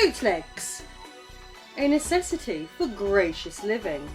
Bootlegs, a necessity for gracious living.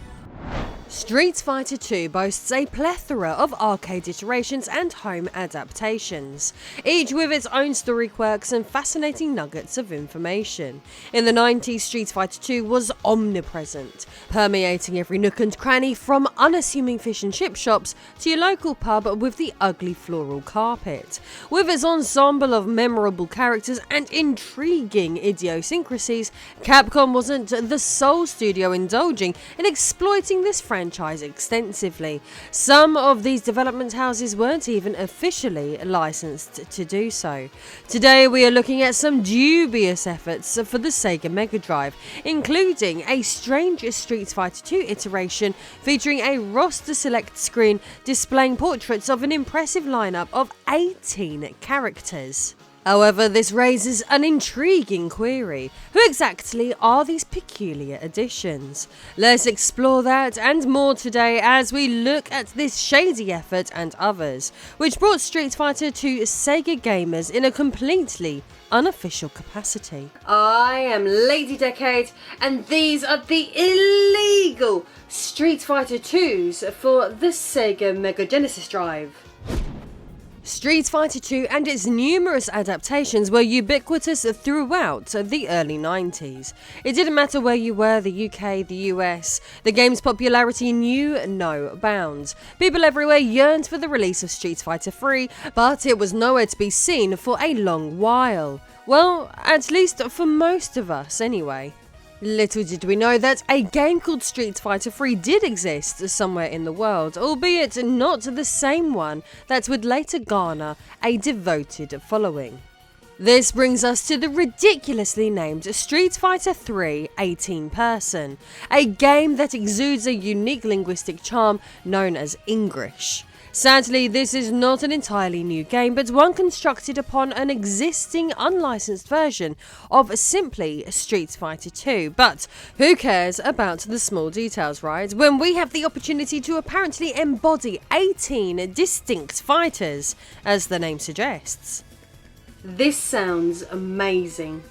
Street Fighter II boasts a plethora of arcade iterations and home adaptations, each with its own story quirks and fascinating nuggets of information. In the 90s, Street Fighter II was omnipresent, permeating every nook and cranny from unassuming fish and chip shops to your local pub with the ugly floral carpet. With its ensemble of memorable characters and intriguing idiosyncrasies, Capcom wasn't the sole studio indulging in exploiting this franchise extensively. Some of these development houses weren't even officially licensed to do so. Today we are looking at some dubious efforts for the Sega Mega Drive, including a strange Street Fighter II iteration featuring a roster select screen displaying portraits of an impressive lineup of 18 characters. However, this raises an intriguing query. Who exactly are these peculiar additions? Let's explore that and more today as we look at this shady effort and others, which brought Street Fighter to Sega gamers in a completely unofficial capacity. I am Lady Decade, and these are the illegal Street Fighter 2s for the Sega Mega-Genesis drive. Street Fighter II and its numerous adaptations were ubiquitous throughout the early 90s. It didn't matter where you were, the UK, the US, the game's popularity knew no bounds. People everywhere yearned for the release of Street Fighter III, but it was nowhere to be seen for a long while. Well, at least for most of us anyway. Little did we know that a game called Street Fighter III did exist somewhere in the world, albeit not the same one that would later garner a devoted following. This brings us to the ridiculously named Street Fighter III 18-person, a game that exudes a unique linguistic charm known as English. Sadly, this is not an entirely new game, but one constructed upon an existing unlicensed version of simply Street Fighter II. But who cares about the small details, right? When we have the opportunity to apparently embody 18 distinct fighters, as the name suggests. This sounds amazing.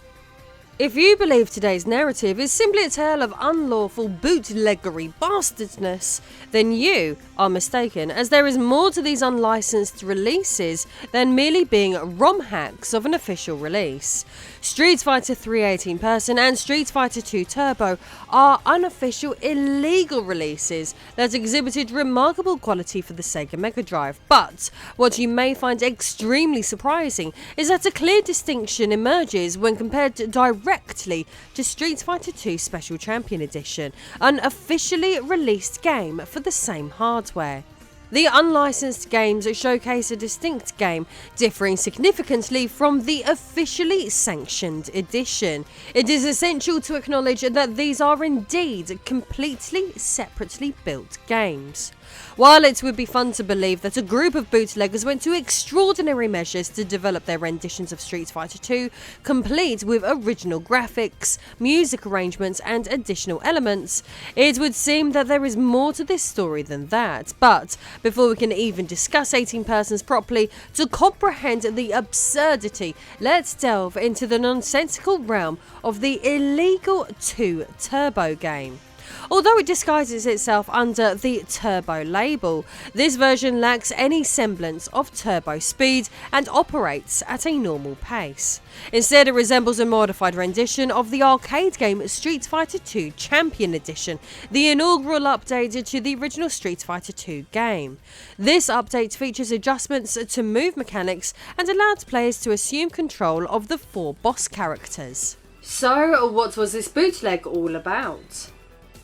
If you believe today's narrative is simply a tale of unlawful bootleggery bastardness, then you are mistaken, as there is more to these unlicensed releases than merely being ROM hacks of an official release. Street Fighter III 18-person and Street Fighter II Turbo are unofficial illegal releases that exhibited remarkable quality for the Sega Mega Drive, but what you may find extremely surprising is that a clear distinction emerges when compared directly to Street Fighter II Special Champion Edition, an officially released game for the same hardware. The unlicensed games showcase a distinct game, differing significantly from the officially sanctioned edition. It is essential to acknowledge that these are indeed completely separately built games. While it would be fun to believe that a group of bootleggers went to extraordinary measures to develop their renditions of Street Fighter II, complete with original graphics, music arrangements and additional elements, it would seem that there is more to this story than that. But before we can even discuss 18-persons properly, to comprehend the absurdity, let's delve into the nonsensical realm of the illegal 2 Turbo game. Although it disguises itself under the Turbo label, this version lacks any semblance of turbo speed and operates at a normal pace. Instead, it resembles a modified rendition of the arcade game Street Fighter II Champion Edition, the inaugural update to the original Street Fighter II game. This update features adjustments to move mechanics and allowed players to assume control of the 4 boss characters. So, what was this bootleg all about?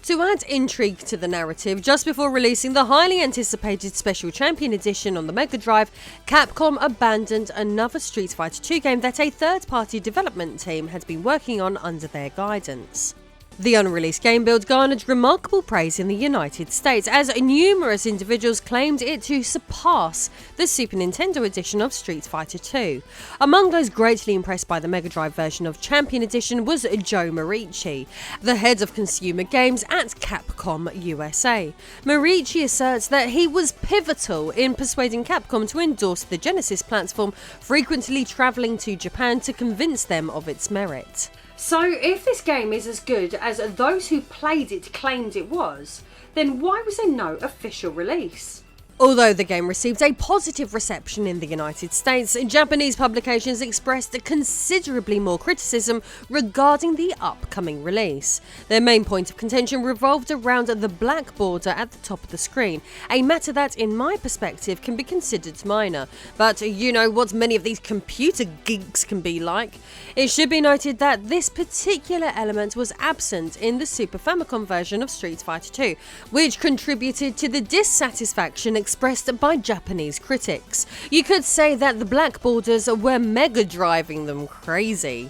To add intrigue to the narrative, just before releasing the highly anticipated Special Champion Edition on the Mega Drive, Capcom abandoned another Street Fighter II game that a third-party development team had been working on under their guidance. The unreleased game build garnered remarkable praise in the United States, as numerous individuals claimed it to surpass the Super Nintendo edition of Street Fighter II. Among those greatly impressed by the Mega Drive version of Champion Edition was Joe Morici, the head of consumer games at Capcom USA. Morici asserts that he was pivotal in persuading Capcom to endorse the Genesis platform, frequently travelling to Japan to convince them of its merit. So if this game is as good as those who played it claimed it was, then why was there no official release? Although the game received a positive reception in the United States, Japanese publications expressed considerably more criticism regarding the upcoming release. Their main point of contention revolved around the black border at the top of the screen, a matter that, in my perspective, can be considered minor. But you know what many of these computer geeks can be like. It should be noted that this particular element was absent in the Super Famicom version of Street Fighter 2, which contributed to the dissatisfaction expressed by Japanese critics. You could say that the black borders were mega driving them crazy.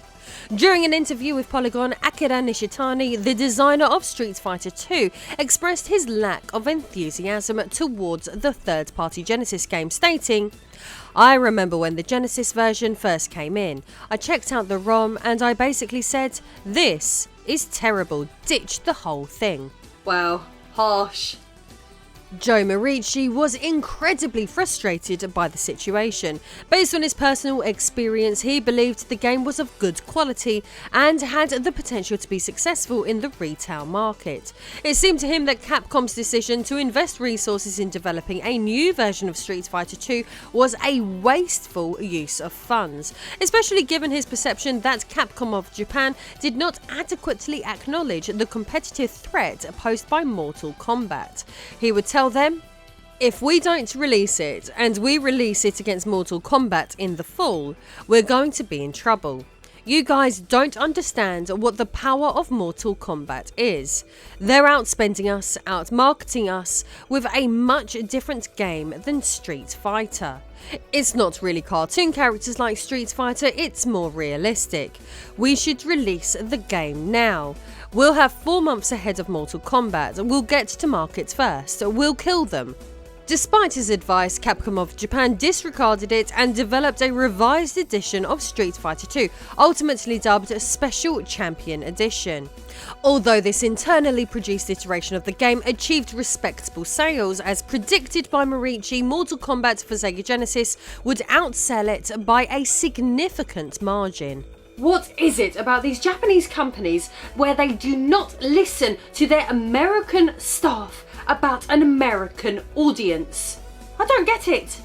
During an interview with Polygon, Akira Nishitani, the designer of Street Fighter 2, expressed his lack of enthusiasm towards the third-party Genesis game, stating, "I remember when the Genesis version first came in. I checked out the ROM and I basically said, this is terrible, ditch the whole thing." Wow, harsh. Joe Morici was incredibly frustrated by the situation. Based on his personal experience, he believed the game was of good quality and had the potential to be successful in the retail market. It seemed to him that Capcom's decision to invest resources in developing a new version of Street Fighter 2 was a wasteful use of funds, especially given his perception that Capcom of Japan did not adequately acknowledge the competitive threat posed by Mortal Kombat. He would tell them, "If we don't release it, and we release it against Mortal Kombat in the fall, we're going to be in trouble. You guys don't understand what the power of Mortal Kombat is. They're outspending us, outmarketing us with a much different game than Street Fighter. It's not really cartoon characters like Street Fighter, it's more realistic. We should release the game now. We'll have 4 months ahead of Mortal Kombat. We'll get to market first. We'll kill them." Despite his advice, Capcom of Japan disregarded it and developed a revised edition of Street Fighter 2, ultimately dubbed Special Champion Edition. Although this internally produced iteration of the game achieved respectable sales, as predicted by Morici, Mortal Kombat for SEGA-GENESIS would outsell it by a significant margin. What is it about these Japanese companies where they do not listen to their American staff about an American audience? I don't get it.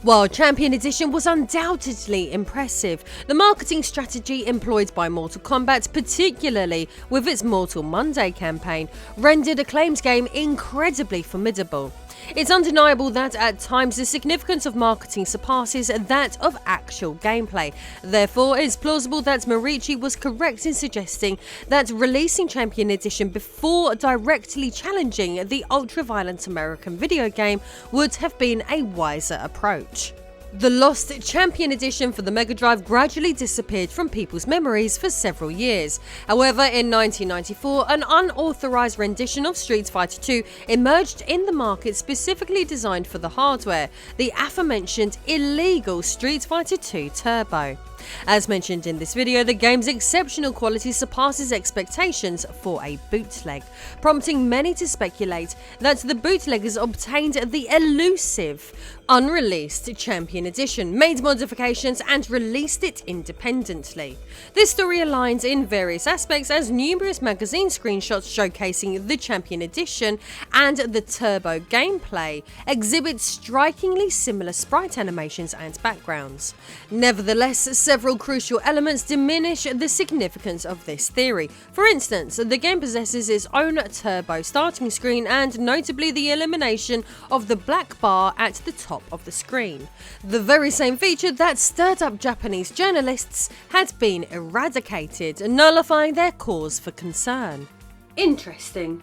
While Champion Edition was undoubtedly impressive, the marketing strategy employed by Mortal Kombat, particularly with its Mortal Monday campaign, rendered Acclaim's game incredibly formidable. It's undeniable that at times the significance of marketing surpasses that of actual gameplay. Therefore, it's plausible that Morici was correct in suggesting that releasing Champion Edition before directly challenging the ultra-violent American video game would have been a wiser approach. The lost Champion Edition for the Mega Drive gradually disappeared from people's memories for several years. However, in 1994, an unauthorized rendition of Street Fighter 2 emerged in the market specifically designed for the hardware, the aforementioned illegal Street Fighter 2 Turbo. As mentioned in this video, the game's exceptional quality surpasses expectations for a bootleg, prompting many to speculate that the bootleggers obtained the elusive Unreleased Champion Edition, made modifications and released it independently. This story aligns in various aspects, as numerous magazine screenshots showcasing the Champion Edition and the Turbo gameplay exhibit strikingly similar sprite animations and backgrounds. Nevertheless, several crucial elements diminish the significance of this theory. For instance, the game possesses its own turbo starting screen and notably the elimination of the black bar at the top of the screen. The very same feature that stirred up Japanese journalists had been eradicated, nullifying their cause for concern. Interesting.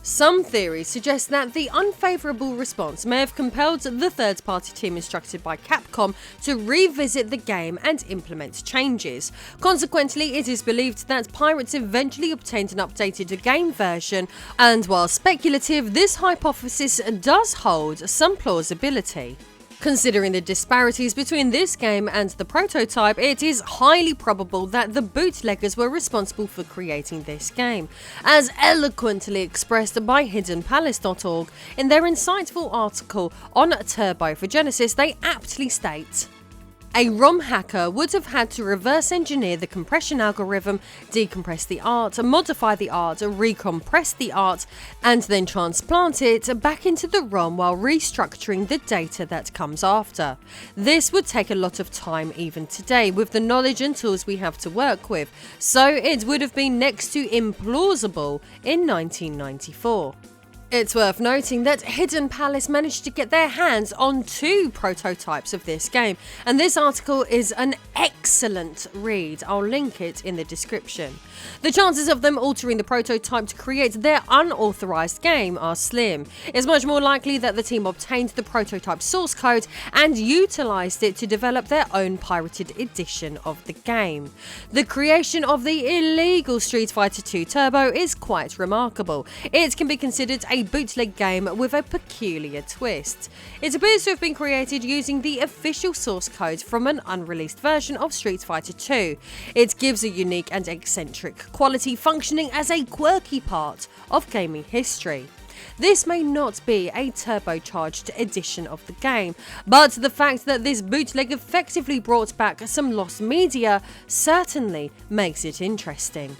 Some theories suggest that the unfavourable response may have compelled the third-party team instructed by Capcom to revisit the game and implement changes. Consequently, it is believed that pirates eventually obtained an updated game version, and while speculative, this hypothesis does hold some plausibility. Considering the disparities between this game and the prototype, it is highly probable that the bootleggers were responsible for creating this game, as eloquently expressed by HiddenPalace.org. In their insightful article on Turbo for Genesis, they aptly state, A ROM hacker would have had to reverse engineer the compression algorithm, decompress the art, modify the art, recompress the art, and then transplant it back into the ROM while restructuring the data that comes after. This would take a lot of time even today with the knowledge and tools we have to work with, so it would have been next to implausible in 1994. It's worth noting that Hidden Palace managed to get their hands on 2 prototypes of this game, and this article is an excellent read. I'll link it in the description. The chances of them altering the prototype to create their unauthorized game are slim. It's much more likely that the team obtained the prototype source code and utilized it to develop their own pirated edition of the game. The creation of the illegal Street Fighter II Turbo is quite remarkable. It can be considered a bootleg game with a peculiar twist. It appears to have been created using the official source code from an unreleased version of Street Fighter II. It gives a unique and eccentric quality, functioning as a quirky part of gaming history. This may not be a turbocharged edition of the game, but the fact that this bootleg effectively brought back some lost media certainly makes it interesting.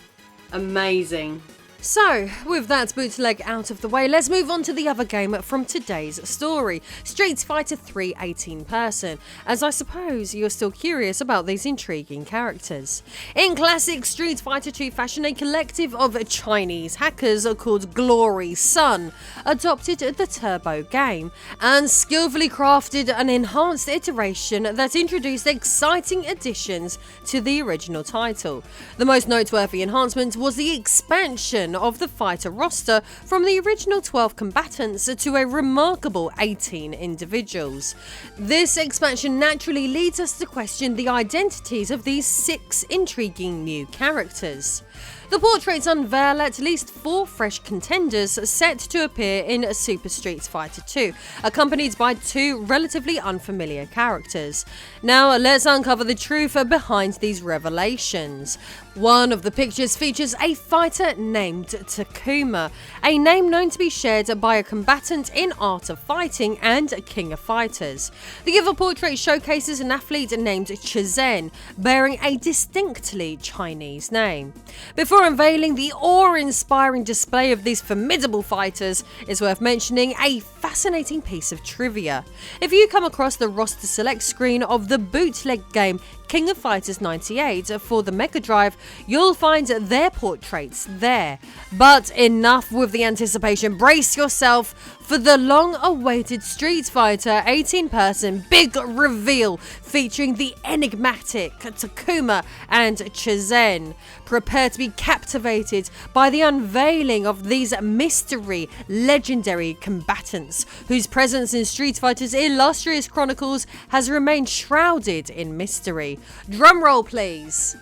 Amazing. So, with that bootleg out of the way, let's move on to the other game from today's story, Street Fighter III 18-person, as I suppose you're still curious about these intriguing characters. In classic Street Fighter II fashion, a collective of Chinese hackers called Glory Sun adopted the Turbo game and skillfully crafted an enhanced iteration that introduced exciting additions to the original title. The most noteworthy enhancement was the expansion of the fighter roster from the original 12 combatants to a remarkable 18 individuals. This expansion naturally leads us to question the identities of these 6 intriguing new characters. The portraits unveil at least 4 fresh contenders set to appear in Super Street Fighter II, accompanied by 2 relatively unfamiliar characters. Now let's uncover the truth behind these revelations. One of the pictures features a fighter named Takuma, a name known to be shared by a combatant in Art of Fighting and King of Fighters. The other portrait showcases an athlete named Chizen, bearing a distinctly Chinese name. Before unveiling the awe-inspiring display of these formidable fighters, it's worth mentioning a fascinating piece of trivia. If you come across the roster select screen of the bootleg game King of Fighters 98 for the Mega Drive, you'll find their portraits there. But enough with the anticipation, brace yourself for the long-awaited Street Fighter 18-person big reveal featuring the enigmatic Takuma and Chizen. Prepare to be captivated by the unveiling of these mystery, legendary combatants, whose presence in Street Fighter's illustrious chronicles has remained shrouded in mystery. Drum roll, please.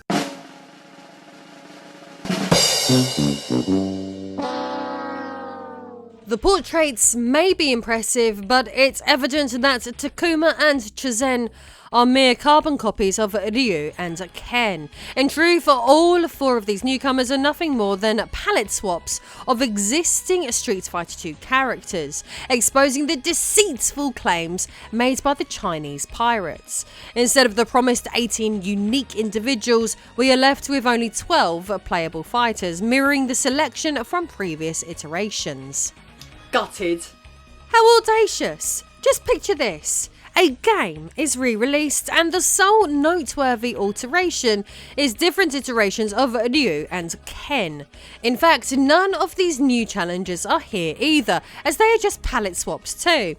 The portraits may be impressive, but it's evident that Takuma and Chizen are mere carbon copies of Ryu and Ken. In truth, all 4 of these newcomers are nothing more than palette swaps of existing Street Fighter II characters, exposing the deceitful claims made by the Chinese pirates. Instead of the promised 18 unique individuals, we are left with only 12 playable fighters, mirroring the selection from previous iterations. Gutted. How audacious! Just picture this. A game is re-released and the sole noteworthy alteration is different iterations of Ryu and Ken. In fact, none of these new challenges are here either, as they are just palette swaps too.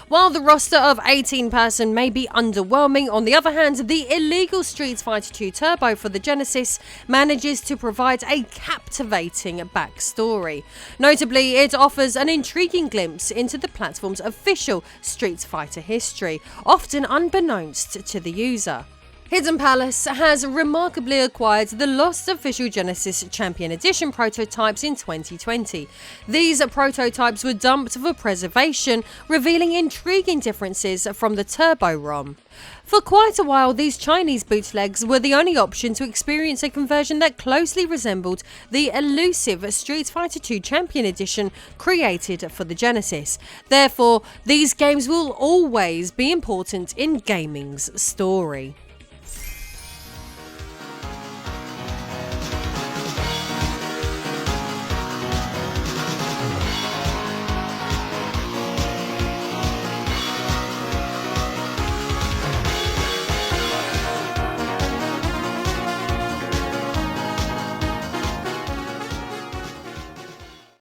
While the roster of 18-person may be underwhelming, on the other hand, the illegal Street Fighter II Turbo for the Genesis manages to provide a captivating backstory. Notably, it offers an intriguing glimpse into the platform's official Street Fighter history, often unbeknownst to the user. Hidden Palace has remarkably acquired the lost official Genesis Champion Edition prototypes in 2020. These prototypes were dumped for preservation, revealing intriguing differences from the Turbo ROM. For quite a while, these Chinese bootlegs were the only option to experience a conversion that closely resembled the elusive Street Fighter II Champion Edition created for the Genesis. Therefore, these games will always be important in gaming's story.